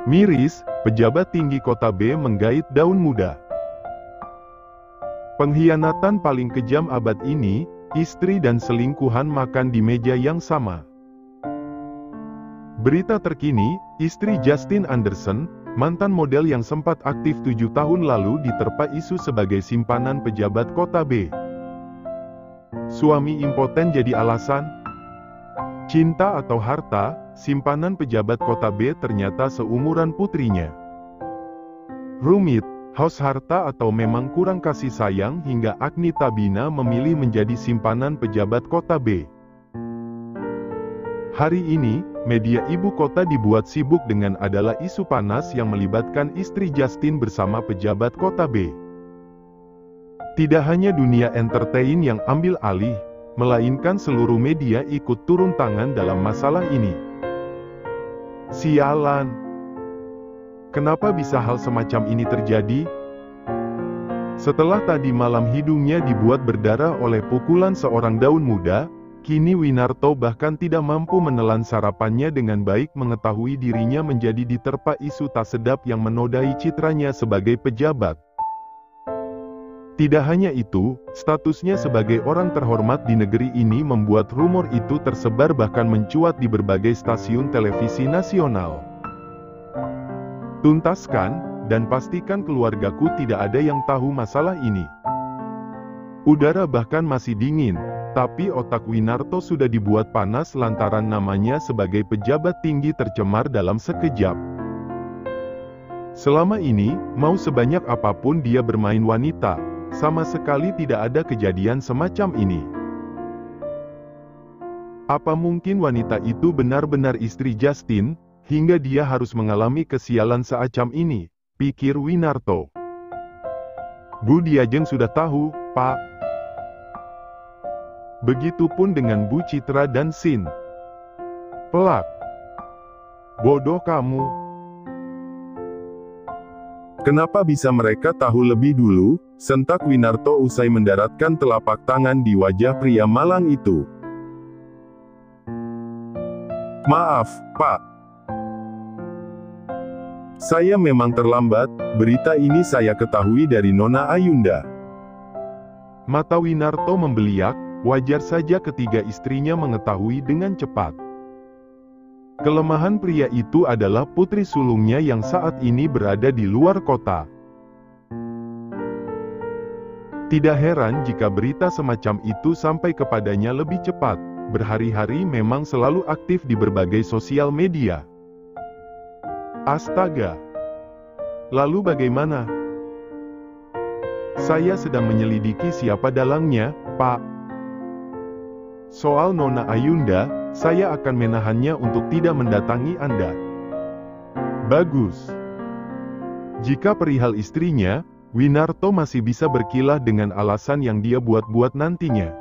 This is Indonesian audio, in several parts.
Miris, pejabat tinggi kota B menggait daun muda. Pengkhianatan paling kejam abad ini, istri dan selingkuhan makan di meja yang sama. Berita terkini, istri Justin Anderson, mantan model yang sempat aktif 7 tahun lalu diterpa isu sebagai simpanan pejabat kota B. Suami impoten jadi alasan? Cinta atau harta, simpanan pejabat kota B ternyata seumuran putrinya. Rumit, haus harta atau memang kurang kasih sayang hingga Agni Tabina memilih menjadi simpanan pejabat kota B. Hari ini, media ibu kota dibuat sibuk dengan adalah isu panas yang melibatkan istri Justin bersama pejabat kota B. Tidak hanya dunia entertain yang ambil alih, melainkan seluruh media ikut turun tangan dalam masalah ini. Sialan! Kenapa bisa hal semacam ini terjadi? Setelah tadi malam hidungnya dibuat berdarah oleh pukulan seorang daun muda, kini Winarto bahkan tidak mampu menelan sarapannya dengan baik mengetahui dirinya menjadi diterpa isu tak sedap yang menodai citranya sebagai pejabat. Tidak hanya itu, statusnya sebagai orang terhormat di negeri ini membuat rumor itu tersebar bahkan mencuat di berbagai stasiun televisi nasional. Tuntaskan, dan pastikan keluargaku tidak ada yang tahu masalah ini. Udara bahkan masih dingin, tapi otak Winarto sudah dibuat panas lantaran namanya sebagai pejabat tinggi tercemar dalam sekejap. Selama ini, mau sebanyak apapun dia bermain wanita, sama sekali tidak ada kejadian semacam ini. Apa mungkin wanita itu benar-benar istri Justin, hingga dia harus mengalami kesialan seacam ini, pikir Winarto. Bu Diajeng sudah tahu, Pak. Begitupun dengan Bu Citra dan Sin. Pelak. Bodoh kamu. Kenapa bisa mereka tahu lebih dulu? Sentak Winarto usai mendaratkan telapak tangan di wajah pria malang itu. Maaf, Pak. Saya memang terlambat, berita ini saya ketahui dari Nona Ayunda. Mata Winarto membeliak, wajar saja ketiga istrinya mengetahui dengan cepat. Kelemahan pria itu adalah putri sulungnya yang saat ini berada di luar kota. Tidak heran jika berita semacam itu sampai kepadanya lebih cepat, berhari-hari memang selalu aktif di berbagai sosial media. Astaga! Lalu bagaimana? Saya sedang menyelidiki siapa dalangnya, Pak. Soal Nona Ayunda, saya akan menahannya untuk tidak mendatangi Anda. Bagus. Jika perihal istrinya, Winarto masih bisa berkilah dengan alasan yang dia buat-buat nantinya.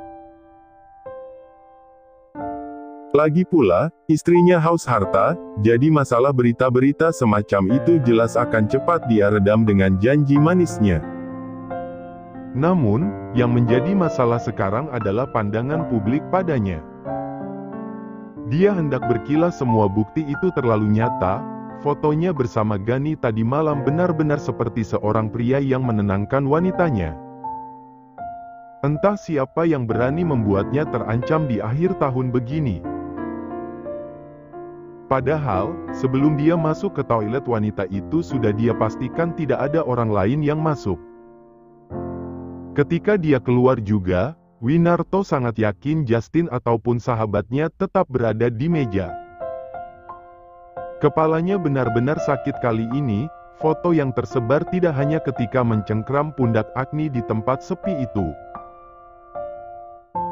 Lagi pula, istrinya haus harta, jadi masalah berita-berita semacam itu jelas akan cepat dia redam dengan janji manisnya. Namun, yang menjadi masalah sekarang adalah pandangan publik padanya. Dia hendak berkilah semua bukti itu terlalu nyata. Fotonya bersama Gani tadi malam benar-benar seperti seorang pria yang menenangkan wanitanya. Entah siapa yang berani membuatnya terancam di akhir tahun begini. Padahal, sebelum dia masuk ke toilet wanita itu sudah dia pastikan tidak ada orang lain yang masuk. Ketika dia keluar juga, Winarto sangat yakin Justin ataupun sahabatnya tetap berada di meja. Kepalanya benar-benar sakit kali ini, foto yang tersebar tidak hanya ketika mencengkram pundak Agni di tempat sepi itu.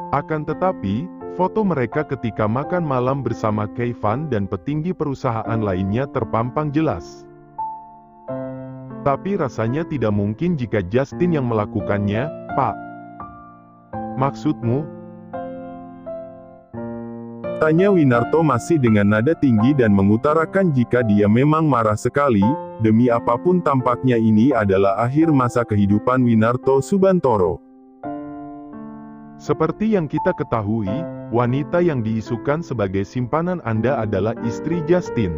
Akan tetapi, foto mereka ketika makan malam bersama Keivan dan petinggi perusahaan lainnya terpampang jelas. Tapi rasanya tidak mungkin jika Justin yang melakukannya, Pak. Maksudmu? Tanya Winarto masih dengan nada tinggi dan mengutarakan jika dia memang marah sekali, demi apapun tampaknya ini adalah akhir masa kehidupan Winarto Subantoro. Seperti yang kita ketahui, wanita yang diisukan sebagai simpanan Anda adalah istri Justin.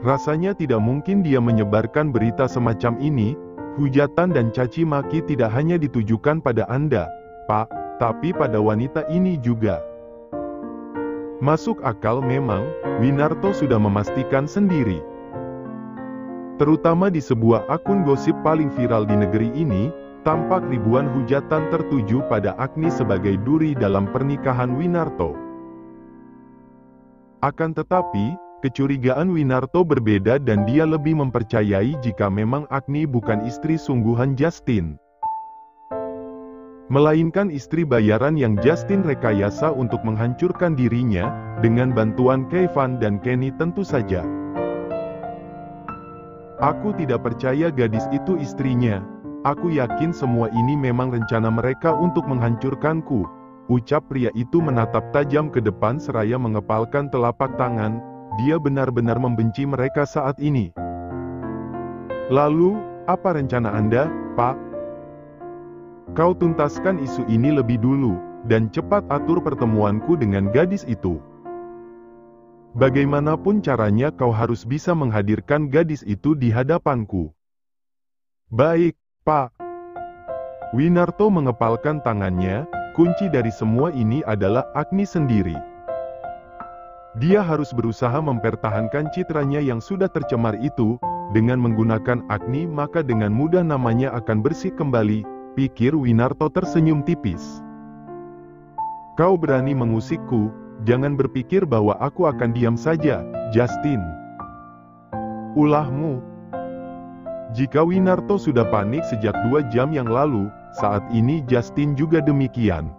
Rasanya tidak mungkin dia menyebarkan berita semacam ini. Hujatan dan caci maki tidak hanya ditujukan pada Anda, Pak, tapi pada wanita ini juga. Masuk akal memang, Winarto sudah memastikan sendiri. Terutama di sebuah akun gosip paling viral di negeri ini, tampak ribuan hujatan tertuju pada Agni sebagai duri dalam pernikahan Winarto. Akan tetapi, kecurigaan Winarto berbeda dan dia lebih mempercayai jika memang Agni bukan istri sungguhan Justin, melainkan istri bayaran yang Justin rekayasa untuk menghancurkan dirinya, dengan bantuan Kevin dan Kenny tentu saja. Aku tidak percaya gadis itu istrinya. Aku yakin semua ini memang rencana mereka untuk menghancurkanku, ucap pria itu menatap tajam ke depan seraya mengepalkan telapak tangan. Dia benar-benar membenci mereka saat ini. Lalu, apa rencana Anda, Pak? Kau tuntaskan isu ini lebih dulu, dan cepat atur pertemuanku dengan gadis itu. Bagaimanapun caranya kau harus bisa menghadirkan gadis itu di hadapanku. Baik, Pak. Winarto mengepalkan tangannya. Kunci dari semua ini adalah Agni sendiri. Dia harus berusaha mempertahankan citranya yang sudah tercemar itu. Dengan menggunakan Agni maka dengan mudah namanya akan bersih kembali, pikir Winarto tersenyum tipis. Kau berani mengusikku, jangan berpikir bahwa aku akan diam saja, Justin. Ulahmu. Jika Winarto sudah panik sejak 2 jam yang lalu, saat ini Justin juga demikian.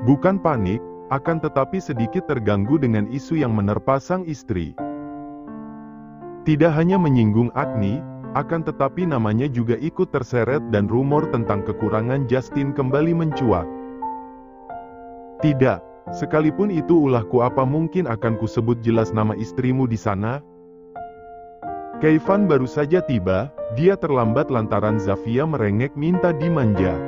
Bukan panik, akan tetapi sedikit terganggu dengan isu yang menerpa sang istri. Tidak hanya menyinggung Agni, akan tetapi namanya juga ikut terseret dan rumor tentang kekurangan Justin kembali mencuat. Tidak, sekalipun itu ulahku apa mungkin akan kusebut jelas nama istrimu di sana? Kevin baru saja tiba, dia terlambat lantaran Zafia merengek minta dimanja.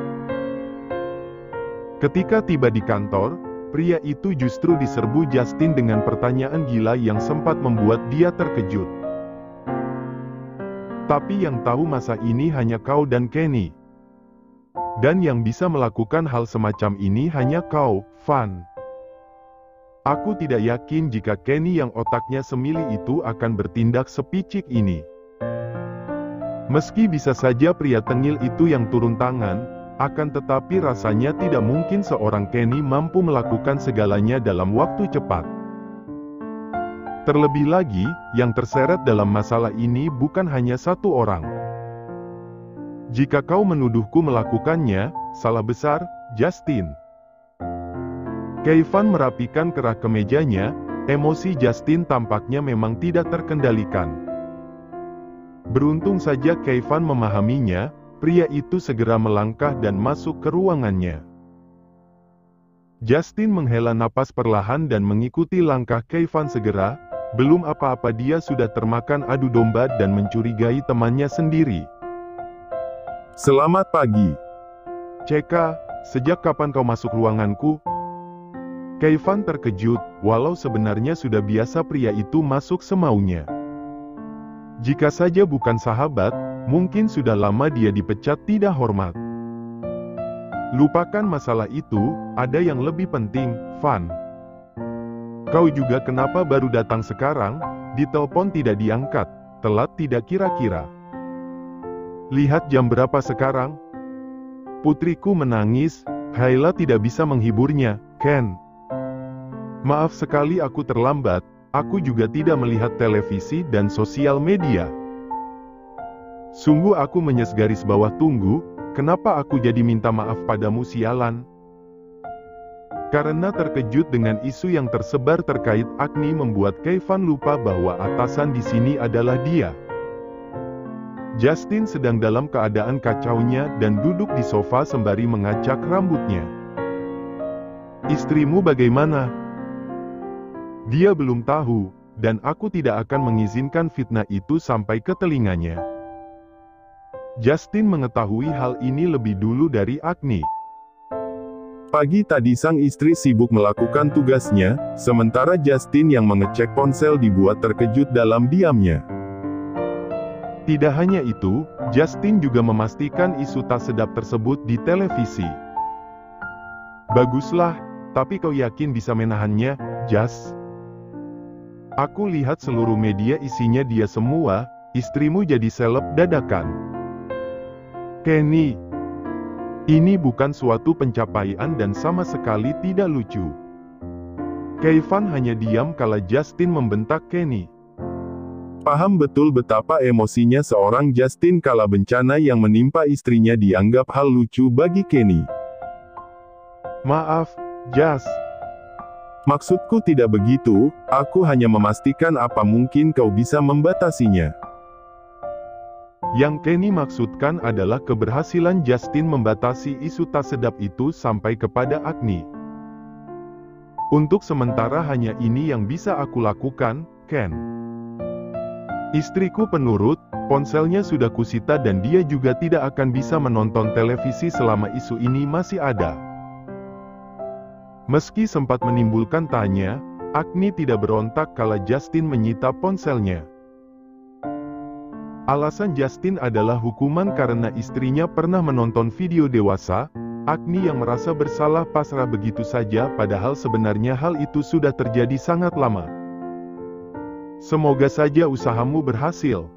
Ketika tiba di kantor, pria itu justru diserbu Justin dengan pertanyaan gila yang sempat membuat dia terkejut. Tapi yang tahu masa ini hanya kau dan Kenny. Dan yang bisa melakukan hal semacam ini hanya kau, Van. Aku tidak yakin jika Kenny yang otaknya semili itu akan bertindak sepicik ini. Meski bisa saja pria tengil itu yang turun tangan, akan tetapi rasanya tidak mungkin seorang Kenny mampu melakukan segalanya dalam waktu cepat. Terlebih lagi, yang terseret dalam masalah ini bukan hanya satu orang. Jika kau menuduhku melakukannya, salah besar, Justin. Kevin merapikan kerah kemejanya, emosi Justin tampaknya memang tidak terkendalikan. Beruntung saja Kevin memahaminya, pria itu segera melangkah dan masuk ke ruangannya. Justin menghela napas perlahan dan mengikuti langkah Kevin segera, belum apa-apa dia sudah termakan adu domba dan mencurigai temannya sendiri. Selamat pagi. Ceka, sejak kapan kau masuk ruanganku? Kevin terkejut, walau sebenarnya sudah biasa pria itu masuk semaunya. Jika saja bukan sahabat, mungkin sudah lama dia dipecat tidak hormat. Lupakan masalah itu, ada yang lebih penting, Van. Kau juga kenapa baru datang sekarang? Ditelepon tidak diangkat, telat tidak kira-kira. Lihat jam berapa sekarang? Putriku menangis, Hayla tidak bisa menghiburnya, Ken. Maaf sekali aku terlambat, aku juga tidak melihat televisi dan sosial media. Sungguh aku garis bawah tunggu, kenapa aku jadi minta maaf padamu sialan? Karena terkejut dengan isu yang tersebar terkait Agni membuat Kevin lupa bahwa atasan di sini adalah dia. Justin sedang dalam keadaan kacaunya dan duduk di sofa sembari mengacak rambutnya. Istrimu bagaimana? Dia belum tahu, dan aku tidak akan mengizinkan fitnah itu sampai ke telinganya. Justin mengetahui hal ini lebih dulu dari Agni. Pagi tadi sang istri sibuk melakukan tugasnya, sementara Justin yang mengecek ponsel dibuat terkejut dalam diamnya. Tidak hanya itu, Justin juga memastikan isu tak sedap tersebut di televisi. Baguslah, tapi kau yakin bisa menahannya, Jas? Aku lihat seluruh media isinya dia semua, istrimu jadi seleb dadakan. Kenny, ini bukan suatu pencapaian dan sama sekali tidak lucu. Kevin hanya diam kala Justin membentak Kenny. Paham betul betapa emosinya seorang Justin kala bencana yang menimpa istrinya dianggap hal lucu bagi Kenny. Maaf, Jas. Maksudku tidak begitu, aku hanya memastikan apa mungkin kau bisa membatasinya. Yang Kenny maksudkan adalah keberhasilan Justin membatasi isu tak sedap itu sampai kepada Agni. Untuk sementara hanya ini yang bisa aku lakukan, Ken. Istriku penurut, ponselnya sudah kusita dan dia juga tidak akan bisa menonton televisi selama isu ini masih ada. Meski sempat menimbulkan tanya, Agni tidak berontak kala Justin menyita ponselnya. Alasan Justin adalah hukuman karena istrinya pernah menonton video dewasa. Agni yang merasa bersalah pasrah begitu saja padahal sebenarnya hal itu sudah terjadi sangat lama. Semoga saja usahamu berhasil.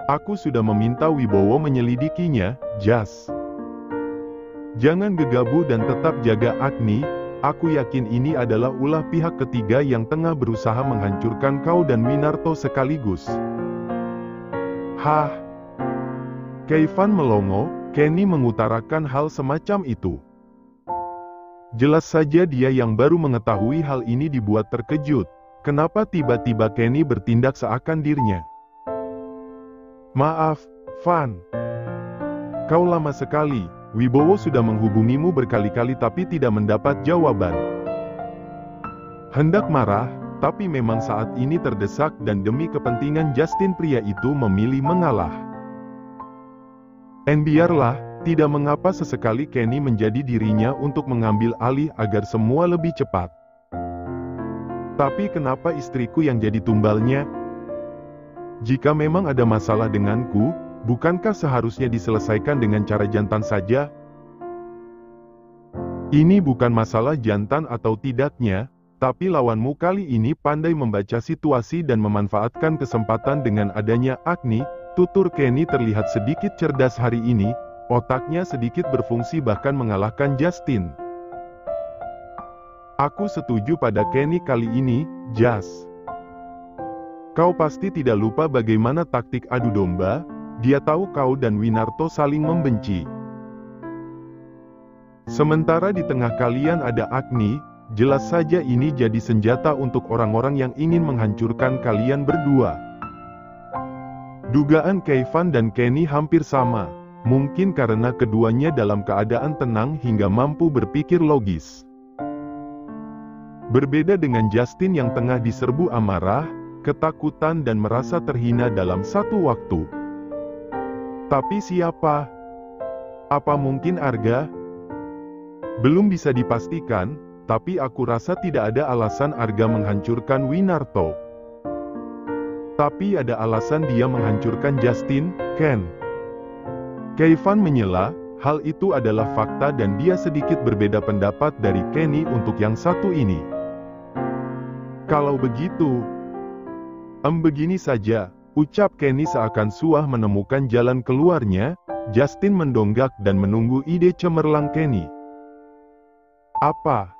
Aku sudah meminta Wibowo menyelidikinya, Jas. Jangan gegabah dan tetap jaga Agni. Aku yakin ini adalah ulah pihak ketiga yang tengah berusaha menghancurkan kau dan Winarto sekaligus. Hah? Kevin melongo, Kenny mengutarakan hal semacam itu. Jelas saja dia yang baru mengetahui hal ini dibuat terkejut. Kenapa tiba-tiba Kenny bertindak seakan dirinya? Maaf, Van. Kau lama sekali. Wibowo sudah menghubungimu berkali-kali tapi tidak mendapat jawaban. Hendak marah, tapi memang saat ini terdesak dan demi kepentingan Justin pria itu memilih mengalah. Biarlah, tidak mengapa sesekali Kenny menjadi dirinya untuk mengambil alih agar semua lebih cepat. Tapi kenapa istriku yang jadi tumbalnya? Jika memang ada masalah denganku, bukankah seharusnya diselesaikan dengan cara jantan saja? Ini bukan masalah jantan atau tidaknya, tapi lawanmu kali ini pandai membaca situasi dan memanfaatkan kesempatan dengan adanya Agni. Tutur Kenny terlihat sedikit cerdas hari ini, otaknya sedikit berfungsi bahkan mengalahkan Justin. Aku setuju pada Kenny kali ini, Jas. Kau pasti tidak lupa bagaimana taktik adu domba. Dia tahu kau dan Winarto saling membenci. Sementara di tengah kalian ada Agni, jelas saja ini jadi senjata untuk orang-orang yang ingin menghancurkan kalian berdua. Dugaan Kevin dan Kenny hampir sama, mungkin karena keduanya dalam keadaan tenang hingga mampu berpikir logis. Berbeda dengan Justin yang tengah diserbu amarah, ketakutan dan merasa terhina dalam satu waktu. Tapi siapa? Apa mungkin Arga? Belum bisa dipastikan, tapi aku rasa tidak ada alasan Arga menghancurkan Winarto. Tapi ada alasan dia menghancurkan Justin, Ken. Kevin menyela, hal itu adalah fakta dan dia sedikit berbeda pendapat dari Kenny untuk yang satu ini. Kalau begitu, begini saja, ucap Kenny seakan suah menemukan jalan keluarnya. Justin mendonggak dan menunggu ide cemerlang Kenny. Apa?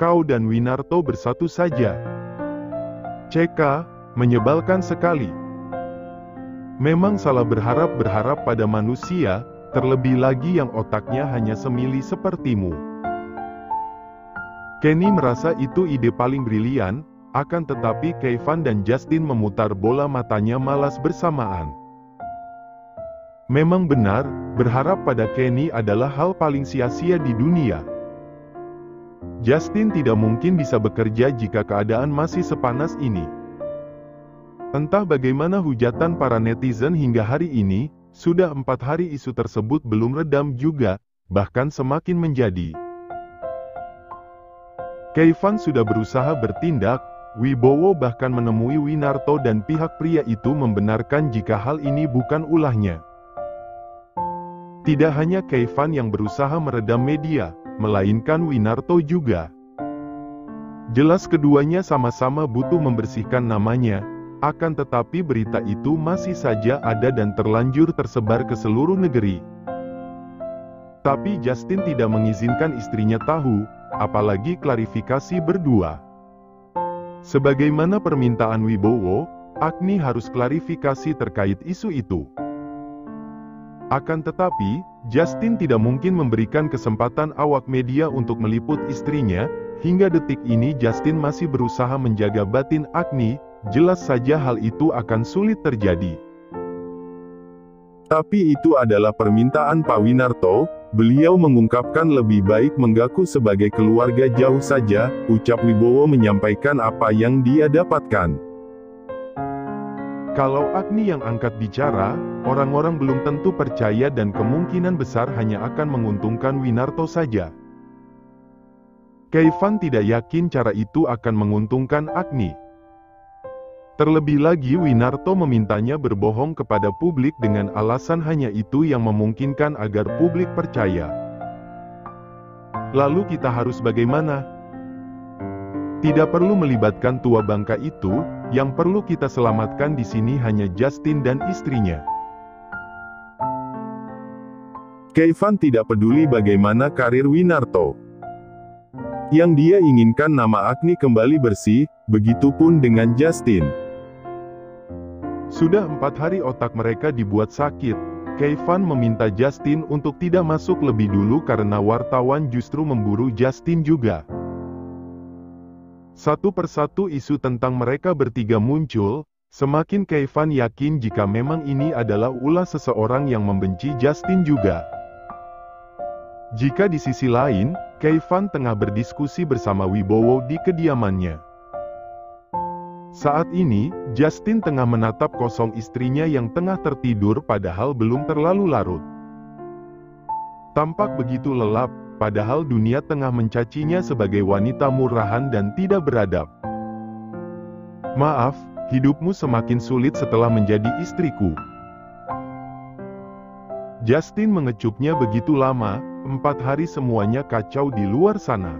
Kau dan Winarto bersatu saja? CK, menyebalkan sekali. Memang salah berharap pada manusia, terlebih lagi yang otaknya hanya semili sepertimu. Kenny merasa itu ide paling brilian, akan tetapi Kevin dan Justin memutar bola matanya malas bersamaan. Memang benar, berharap pada Kenny adalah hal paling sia-sia di dunia. Justin tidak mungkin bisa bekerja jika keadaan masih sepanas ini. Entah bagaimana hujatan para netizen hingga hari ini, sudah 4 hari isu tersebut belum redam juga, bahkan semakin menjadi. Keivan sudah berusaha bertindak, Wibowo bahkan menemui Winarto dan pihak pria itu membenarkan jika hal ini bukan ulahnya. Tidak hanya Keivan yang berusaha meredam media, melainkan Winarto juga. Jelas keduanya sama-sama butuh membersihkan namanya, akan tetapi berita itu masih saja ada dan terlanjur tersebar ke seluruh negeri. Tapi Justin tidak mengizinkan istrinya tahu, apalagi klarifikasi berdua. Sebagaimana permintaan Wibowo, Agni harus klarifikasi terkait isu itu. Akan tetapi, Justin tidak mungkin memberikan kesempatan awak media untuk meliput istrinya. Hingga detik ini Justin masih berusaha menjaga batin Agni. Jelas saja hal itu akan sulit terjadi. Tapi itu adalah permintaan Pak Winarto. Beliau mengungkapkan lebih baik mengaku sebagai keluarga jauh saja, ucap Wibowo menyampaikan apa yang dia dapatkan. Kalau Agni yang angkat bicara, orang-orang belum tentu percaya dan kemungkinan besar hanya akan menguntungkan Winarto saja. Keivan tidak yakin cara itu akan menguntungkan Agni. Terlebih lagi Winarto memintanya berbohong kepada publik dengan alasan hanya itu yang memungkinkan agar publik percaya. Lalu kita harus bagaimana? Tidak perlu melibatkan tua bangka itu, yang perlu kita selamatkan di sini hanya Justin dan istrinya. Keivan tidak peduli bagaimana karir Winarto. Yang dia inginkan nama Agni kembali bersih, begitupun dengan Justin. Sudah 4 hari otak mereka dibuat sakit. Keivan meminta Justin untuk tidak masuk lebih dulu karena wartawan justru memburu Justin juga. Satu persatu isu tentang mereka bertiga muncul, semakin Keivan yakin jika memang ini adalah ulah seseorang yang membenci Justin juga. Jika di sisi lain, Keivan tengah berdiskusi bersama Wibowo di kediamannya. Saat ini, Justin tengah menatap kosong istrinya yang tengah tertidur padahal belum terlalu larut. Tampak begitu lelap, padahal dunia tengah mencacinya sebagai wanita murahan dan tidak beradab. Maaf, hidupmu semakin sulit setelah menjadi istriku. Justin mengecupnya begitu lama, 4 hari semuanya kacau di luar sana.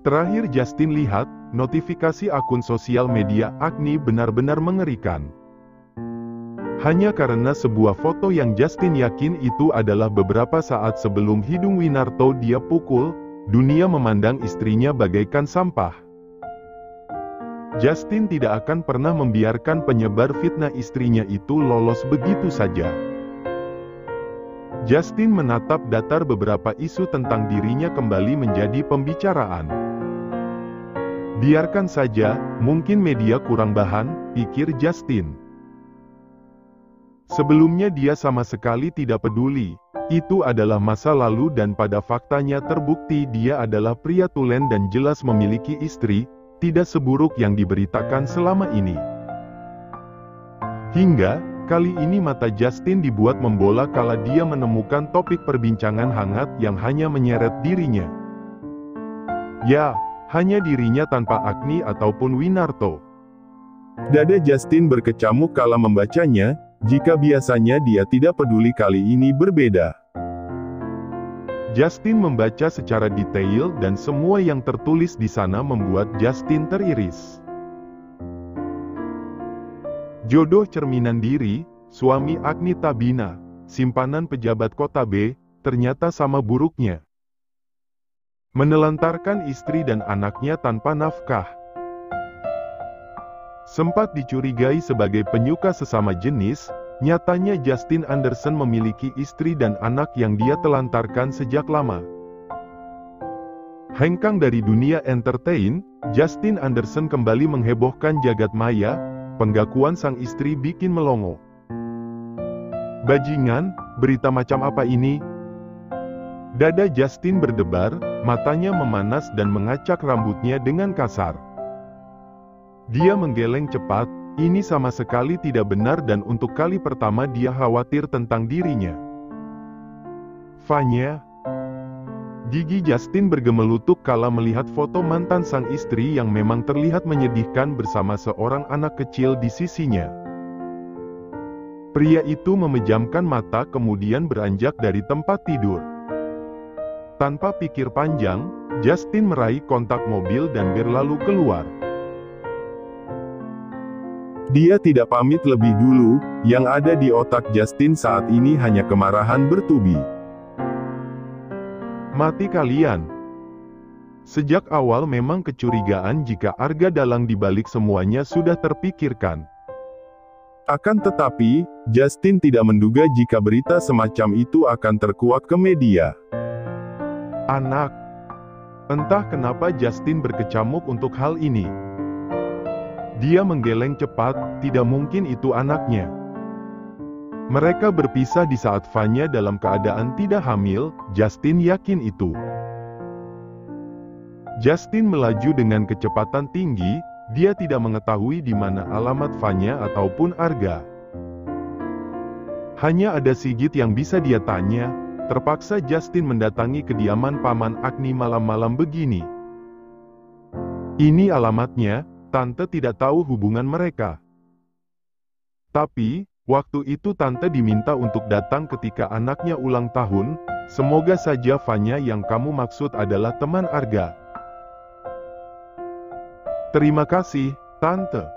Terakhir Justin lihat, notifikasi akun sosial media Agni benar-benar mengerikan. Hanya karena sebuah foto yang Justin yakin itu adalah beberapa saat sebelum hidung Winarto dia pukul, dunia memandang istrinya bagaikan sampah. Justin tidak akan pernah membiarkan penyebar fitnah istrinya itu lolos begitu saja. Justin menatap datar beberapa isu tentang dirinya kembali menjadi pembicaraan. Biarkan saja, mungkin media kurang bahan, pikir Justin. Sebelumnya dia sama sekali tidak peduli, itu adalah masa lalu dan pada faktanya terbukti dia adalah pria tulen dan jelas memiliki istri, tidak seburuk yang diberitakan selama ini. Hingga, kali ini mata Justin dibuat membola kala dia menemukan topik perbincangan hangat yang hanya menyeret dirinya. Ya, hanya dirinya tanpa Agni ataupun Winarto. Dada Justin berkecamuk kala membacanya, jika biasanya dia tidak peduli kali ini berbeda. Justin membaca secara detail dan semua yang tertulis di sana membuat Justin teriris. Jodoh cerminan diri, suami Agni Tabina, simpanan pejabat kota B, ternyata sama buruknya. Menelantarkan istri dan anaknya tanpa nafkah. Sempat dicurigai sebagai penyuka sesama jenis, nyatanya Justin Anderson memiliki istri dan anak yang dia telantarkan sejak lama. Hengkang dari dunia entertain, Justin Anderson kembali menghebohkan jagat maya, penggakuan sang istri bikin melongo. Bajingan, berita macam apa ini? Dada Justin berdebar, matanya memanas dan mengacak rambutnya dengan kasar. Dia menggeleng cepat, ini sama sekali tidak benar dan untuk kali pertama dia khawatir tentang dirinya. Vanya. Gigi Justin bergemelutuk kala melihat foto mantan sang istri yang memang terlihat menyedihkan bersama seorang anak kecil di sisinya. Pria itu memejamkan mata kemudian beranjak dari tempat tidur. Tanpa pikir panjang, Justin meraih kontak mobil dan berlalu keluar. Dia tidak pamit lebih dulu, yang ada di otak Justin saat ini hanya kemarahan bertubi. Mati kalian. Sejak awal memang kecurigaan jika Arga dalang di balik semuanya sudah terpikirkan. Akan tetapi, Justin tidak menduga jika berita semacam itu akan terkuak ke media. Anak. Entah kenapa Justin berkecamuk untuk hal ini. Dia menggeleng cepat, tidak mungkin itu anaknya. Mereka berpisah di saat Vanya dalam keadaan tidak hamil, Justin yakin itu. Justin melaju dengan kecepatan tinggi, dia tidak mengetahui di mana alamat Vanya ataupun Arga. Hanya ada Sigit yang bisa dia tanya, terpaksa Justin mendatangi kediaman Paman Agni malam-malam begini. Ini alamatnya, Tante tidak tahu hubungan mereka. Tapi, waktu itu Tante diminta untuk datang ketika anaknya ulang tahun, semoga saja Vanya yang kamu maksud adalah teman Arga. Terima kasih, Tante.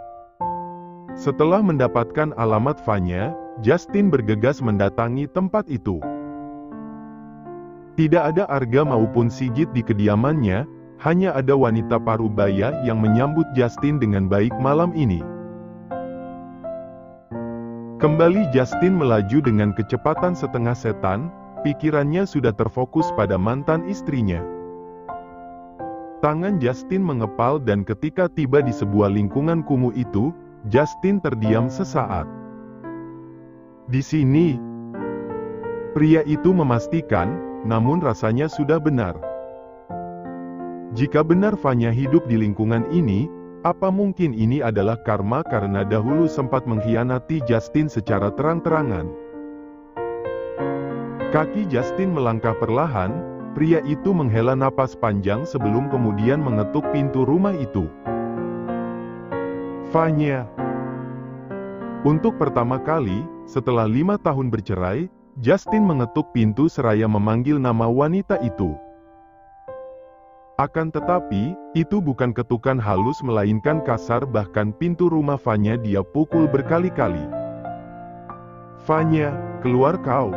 Setelah mendapatkan alamat Vanya, Justin bergegas mendatangi tempat itu. Tidak ada Arga maupun Sigit di kediamannya, hanya ada wanita parubaya yang menyambut Justin dengan baik malam ini. Kembali Justin melaju dengan kecepatan setengah setan, pikirannya sudah terfokus pada mantan istrinya. Tangan Justin mengepal dan ketika tiba di sebuah lingkungan kumuh itu, Justin terdiam sesaat. Di sini, pria itu memastikan, namun rasanya sudah benar. Jika benar Vanya hidup di lingkungan ini, apa mungkin ini adalah karma karena dahulu sempat mengkhianati Justin secara terang-terangan? Kaki Justin melangkah perlahan, pria itu menghela napas panjang sebelum kemudian mengetuk pintu rumah itu. Vanya. Untuk pertama kali, setelah 5 tahun bercerai, Justin mengetuk pintu seraya memanggil nama wanita itu. Akan tetapi, itu bukan ketukan halus melainkan kasar bahkan pintu rumah Vanya dia pukul berkali-kali. Vanya, keluar kau.